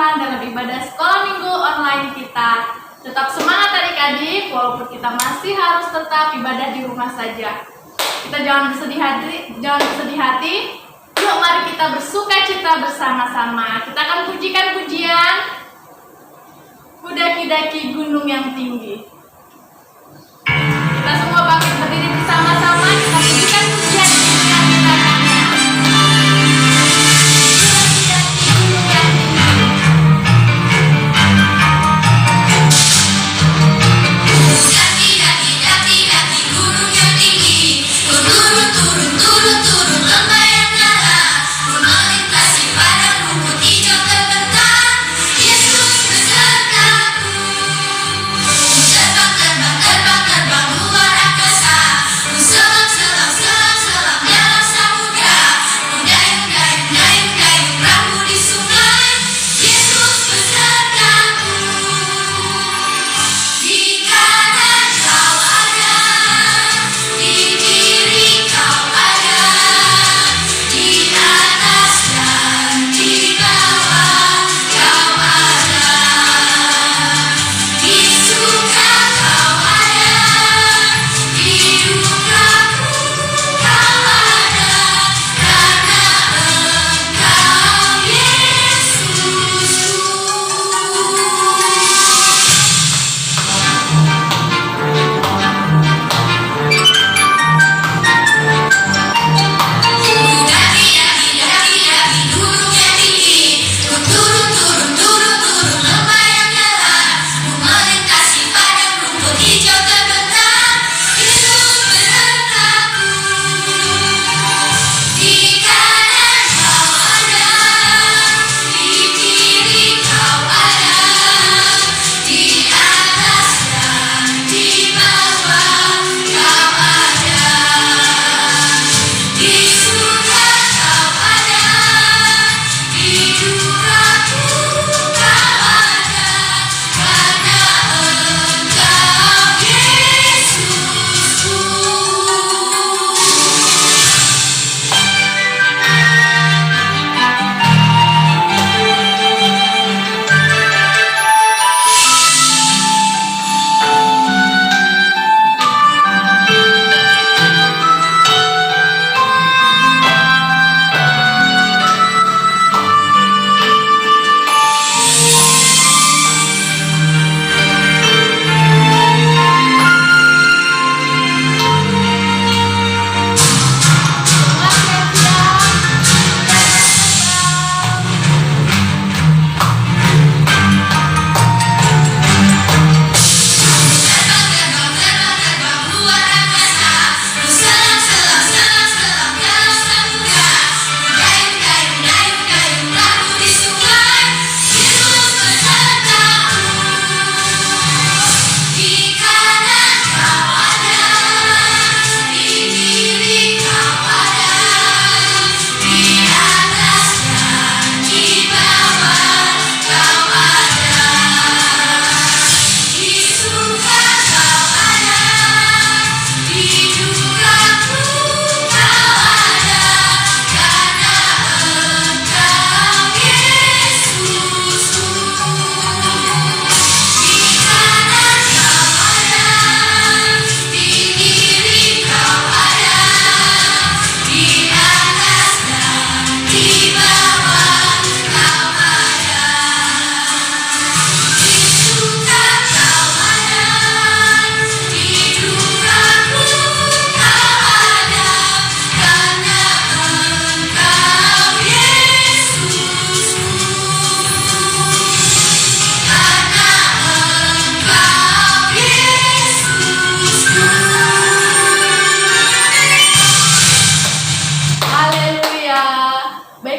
Tuhan dalam ibadah sekolah minggu online kita. Tetap semangat adik-adik, walaupun kita masih harus tetap ibadah di rumah saja. Kita jangan bersedih hati. Yuk mari kita bersuka cita bersama-sama. Kita akan pujikan pujian Kudaki-daki gunung yang tinggi. Kita semua bangkit berdiri bersama-sama. Kita pujikan pujian yang kita nyanyi.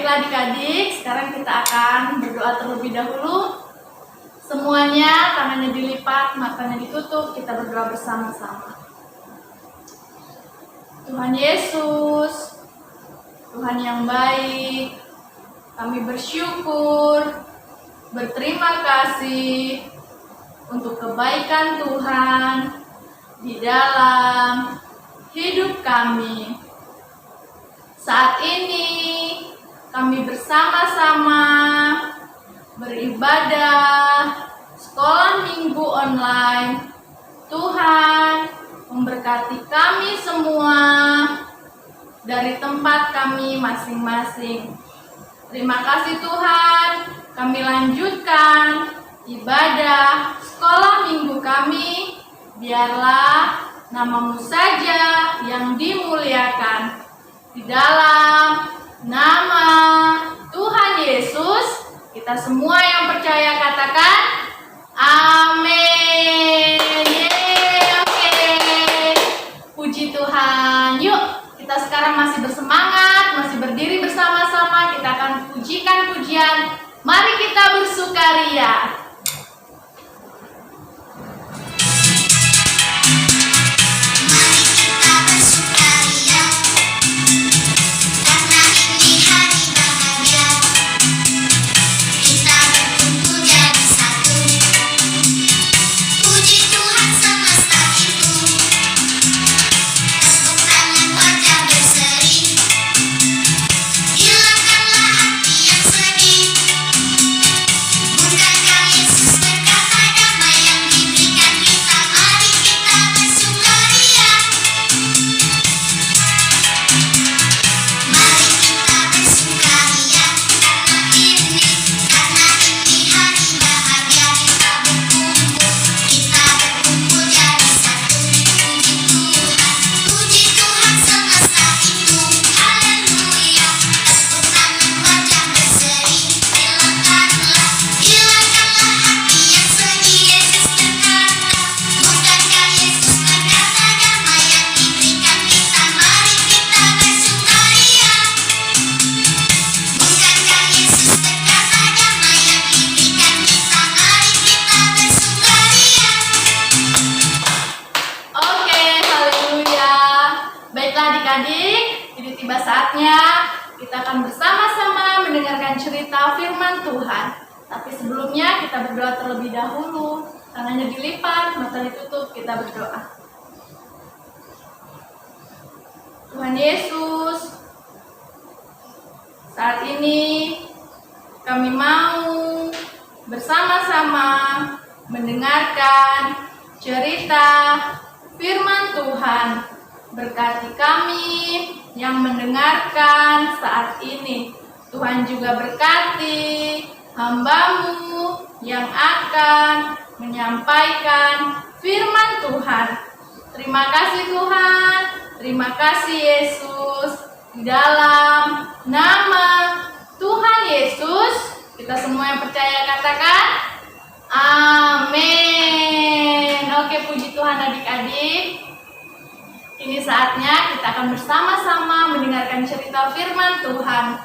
Adik-adik, sekarang kita akan berdoa terlebih dahulu. Semuanya tangannya dilipat, matanya ditutup, kita berdoa bersama-sama. Tuhan Yesus, Tuhan yang baik, kami bersyukur, berterima kasih untuk kebaikan Tuhan di dalam hidup kami. Saat ini kami bersama-sama beribadah, sekolah minggu online. Tuhan memberkati kami semua dari tempat kami masing-masing. Terima kasih Tuhan, kami lanjutkan ibadah sekolah minggu kami. Biarlah nama-Mu saja yang dimuliakan. Di dalam nama Tuhan Yesus, kita semua yang percaya katakan amin. Oke. Puji Tuhan. Yuk, kita sekarang masih bersemangat, masih berdiri bersama-sama. Kita akan pujikan pujian. Mari kita bersukaria. Kita akan bersama-sama mendengarkan cerita firman Tuhan. Tapi sebelumnya kita berdoa terlebih dahulu. Tangannya dilipat, mata ditutup, kita berdoa. Tuhan Yesus, saat ini kami mau bersama-sama mendengarkan cerita firman Tuhan. Berkati kami yang mendengarkan saat ini. Tuhan juga berkati hamba-Mu yang akan menyampaikan firman Tuhan. Terima kasih Tuhan, terima kasih Yesus. Di dalam nama Tuhan Yesus, kita semua yang percaya katakan amin. Oke, puji Tuhan adik-adik. Ini saatnya kita akan bersama-sama mendengarkan cerita firman Tuhan.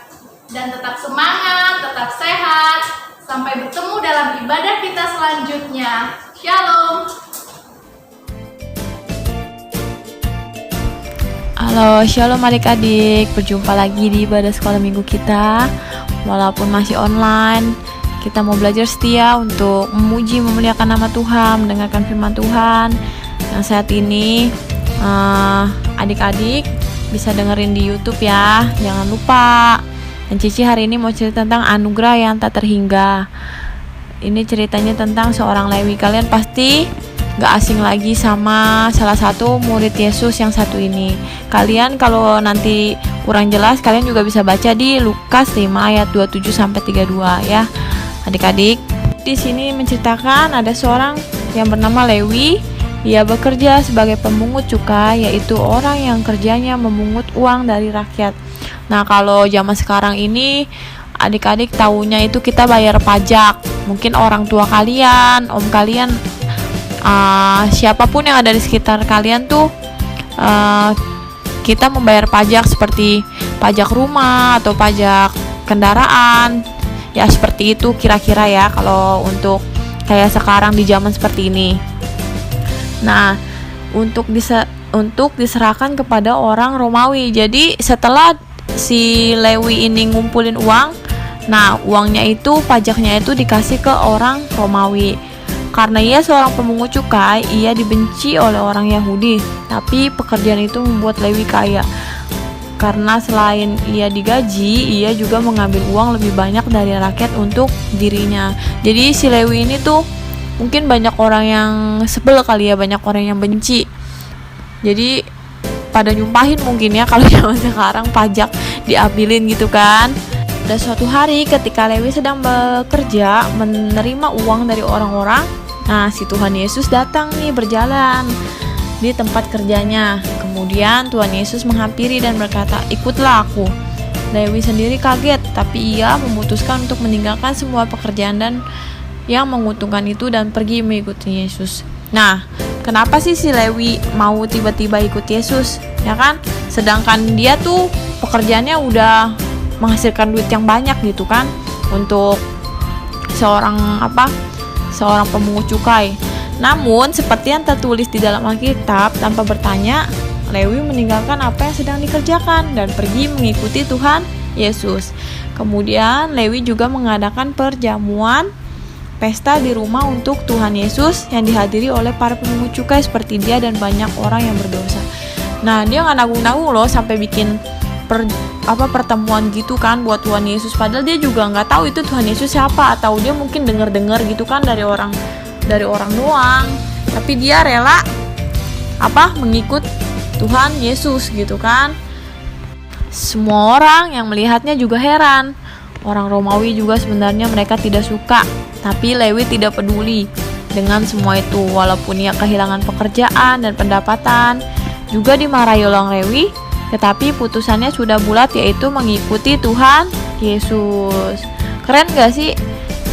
Dan tetap semangat, tetap sehat. Sampai bertemu dalam ibadah kita selanjutnya. Shalom. Halo, shalom adik-adik. Berjumpa lagi di ibadah sekolah minggu kita. Walaupun masih online, kita mau belajar setia untuk memuji, memuliakan nama Tuhan, mendengarkan firman Tuhan. Yang saat ini adik-adik bisa dengerin di YouTube ya, jangan lupa. Dan Cici hari ini mau cerita tentang anugerah yang tak terhingga. Ini ceritanya tentang seorang Lewi. Kalian pasti gak asing lagi sama salah satu murid Yesus yang satu ini. Kalian kalau nanti kurang jelas, kalian juga bisa baca di Lukas 5 ayat 27-32 ya adik-adik. Di sini menceritakan ada seorang yang bernama Lewi. Ia bekerja sebagai pemungut cukai, yaitu orang yang kerjanya memungut uang dari rakyat. Nah, kalau zaman sekarang ini adik-adik taunya itu kita bayar pajak. Mungkin orang tua kalian, om kalian, siapapun yang ada di sekitar kalian tuh kita membayar pajak seperti pajak rumah atau pajak kendaraan. Ya seperti itu kira-kira ya kalau untuk kayak sekarang di zaman seperti ini. Nah, untuk diserahkan kepada orang Romawi. Jadi setelah si Lewi ini ngumpulin uang, nah uangnya itu, pajaknya itu dikasih ke orang Romawi. Karena ia seorang pemungut cukai, ia dibenci oleh orang Yahudi. Tapi pekerjaan itu membuat Lewi kaya. karena selain ia digaji, ia juga mengambil uang lebih banyak dari rakyat untuk dirinya. Jadi si Lewi ini tuh mungkin banyak orang yang sebel kali ya, banyak orang yang benci. Jadi pada nyumpahin mungkin ya kalau zaman sekarang pajak diambilin gitu kan. Dan suatu hari ketika Lewi sedang bekerja menerima uang dari orang-orang, nah si Tuhan Yesus datang nih berjalan di tempat kerjanya. Kemudian Tuhan Yesus menghampiri dan berkata, "Ikutlah aku." Lewi sendiri kaget, tapi ia memutuskan untuk meninggalkan semua pekerjaan dan yang menguntungkan itu dan pergi mengikuti Yesus. Nah, kenapa sih si Lewi mau tiba-tiba ikut Yesus? Ya kan? Sedangkan dia tuh pekerjaannya udah menghasilkan duit yang banyak gitu kan, untuk seorang pemungut cukai. Namun, seperti yang tertulis di dalam Alkitab, tanpa bertanya, Lewi meninggalkan apa yang sedang dikerjakan dan pergi mengikuti Tuhan Yesus. Kemudian, Lewi juga mengadakan perjamuan pesta di rumah untuk Tuhan Yesus yang dihadiri oleh para pemungut cukai seperti dia dan banyak orang yang berdosa. Nah, dia nggak nanggung-nanggung loh sampai bikin pertemuan gitu kan buat Tuhan Yesus. Padahal dia juga nggak tahu itu Tuhan Yesus siapa, atau dia mungkin dengar-dengar gitu kan dari orang doang, tapi dia rela mengikut Tuhan Yesus gitu kan. Semua orang yang melihatnya juga heran. Orang Romawi juga sebenarnya mereka tidak suka, tapi Lewi tidak peduli dengan semua itu. Walaupun ia kehilangan pekerjaan dan pendapatan, juga dimarahi oleh Lewi, tetapi putusannya sudah bulat, yaitu mengikuti Tuhan Yesus. Keren gak sih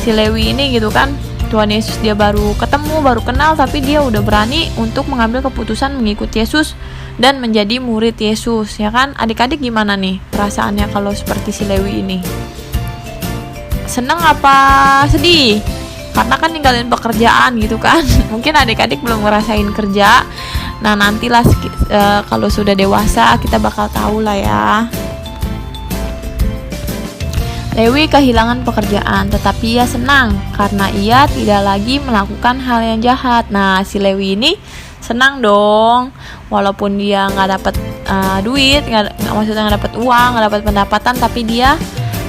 si Lewi ini gitu kan? Tuhan Yesus dia baru ketemu, baru kenal, tapi dia udah berani untuk mengambil keputusan mengikuti Yesus dan menjadi murid Yesus, ya kan? Adik-adik gimana nih perasaannya kalau seperti si Lewi ini? Seneng apa sedih? Karena kan ninggalin pekerjaan gitu kan. Mungkin adik-adik belum ngerasain kerja. Nah, nantilah kalau sudah dewasa kita bakal tahu lah ya. Lewi kehilangan pekerjaan, tetapi ia senang karena ia tidak lagi melakukan hal yang jahat. Nah, si Lewi ini senang dong, walaupun dia nggak dapat duit, maksudnya nggak dapat uang, nggak dapat pendapatan, tapi dia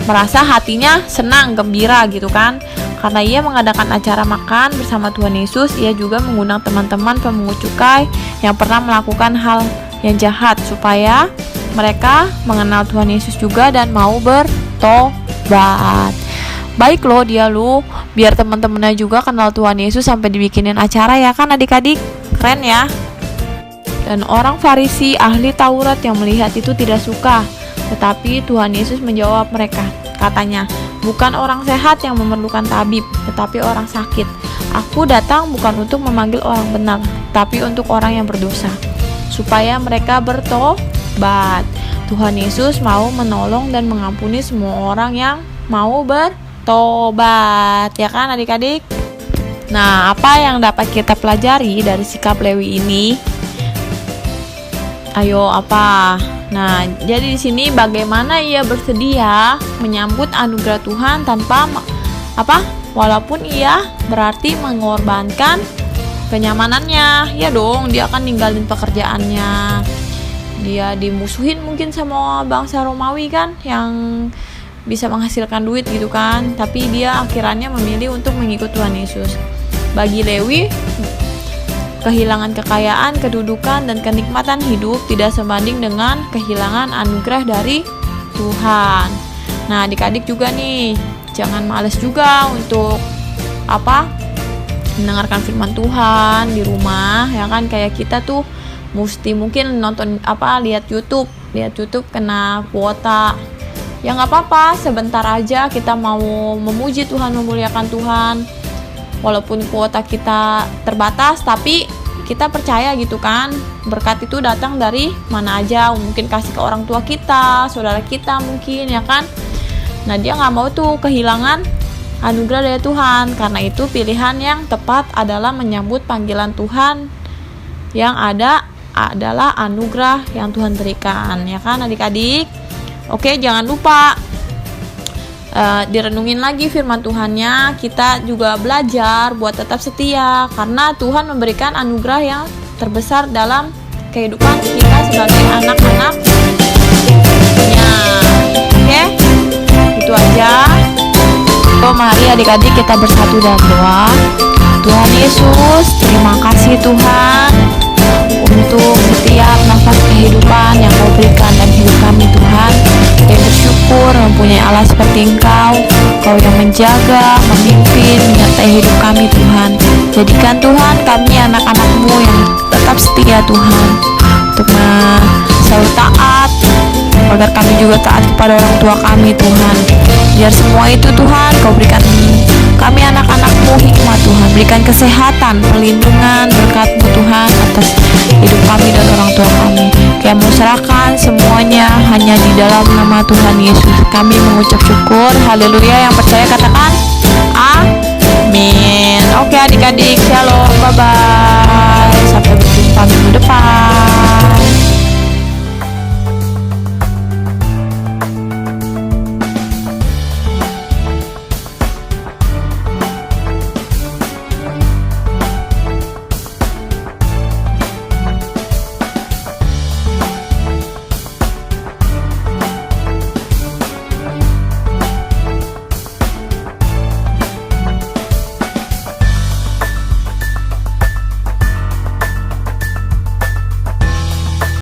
merasa hatinya senang, gembira gitu kan. Karena ia mengadakan acara makan bersama Tuhan Yesus, ia juga mengundang teman-teman pemungut cukai yang pernah melakukan hal yang jahat supaya mereka mengenal Tuhan Yesus juga dan mau bertobat. Baik loh dia biar teman-temannya juga kenal Tuhan Yesus sampai dibikinin acara, ya kan adik-adik? Keren ya. Dan orang Farisi ahli Taurat yang melihat itu tidak suka, tetapi Tuhan Yesus menjawab mereka. Katanya, "Bukan orang sehat yang memerlukan tabib, tetapi orang sakit. Aku datang bukan untuk memanggil orang benar, tapi untuk orang yang berdosa, supaya mereka bertobat." Tuhan Yesus mau menolong dan mengampuni semua orang yang mau bertobat, ya kan adik-adik? Nah, apa yang dapat kita pelajari dari sikap Lewi ini? Ayo apa? Nah, jadi di sini bagaimana ia bersedia menyambut anugerah Tuhan tanpa walaupun ia berarti mengorbankan kenyamanannya. Ya dong, dia akan ninggalin pekerjaannya. Dia dimusuhin mungkin sama bangsa Romawi kan, yang bisa menghasilkan duit gitu kan, tapi dia akhirnya memilih untuk mengikut Tuhan Yesus. Bagi Lewi, kehilangan kekayaan, kedudukan, dan kenikmatan hidup tidak sebanding dengan kehilangan anugerah dari Tuhan. Nah, adik-adik juga nih, jangan males juga untuk mendengarkan firman Tuhan di rumah, ya kan? Kayak kita tuh mesti mungkin nonton lihat YouTube kena kuota. Ya nggak apa-apa, sebentar aja kita mau memuji Tuhan, memuliakan Tuhan. Walaupun kuota kita terbatas, tapi kita percaya gitu kan, berkat itu datang dari mana aja. Mungkin kasih ke orang tua kita, saudara kita mungkin, ya kan. Nah, dia nggak mau tuh kehilangan anugerah dari Tuhan. Karena itu pilihan yang tepat adalah menyambut panggilan Tuhan yang ada adalah anugerah yang Tuhan berikan, ya kan adik-adik? Oke, jangan lupa direnungin lagi firman Tuhannya. Kita juga belajar buat tetap setia, karena Tuhan memberikan anugerah yang terbesar dalam kehidupan kita sebagai anak-anak hatinya. Oke, itu aja. Mari adik-adik kita bersatu dalam doa. Tuhan Yesus, terima kasih Tuhan untuk setiap nafas kehidupan yang Kau berikan dalam hidup kami Tuhan. Kami bersyukur mempunyai Allah seperti Engkau, Kau yang menjaga, memimpin, menyertai hidup kami Tuhan. Jadikan Tuhan kami anak-anak-Mu yang tetap setia Tuhan, untuk selalu taat, agar kami juga taat kepada orang tua kami Tuhan. Biar semua itu Tuhan Kau berikan kami anak-anak-Mu hikmat Tuhan. Berikan kesehatan, perlindungan, berkat-Mu Tuhan atas hidup kami dan orang tua kami. Kami mau serahkan semuanya hanya di dalam nama Tuhan Yesus. Kami mengucap syukur. Haleluya. Yang percaya katakan amin. Oke adik-adik, shalom, bye-bye.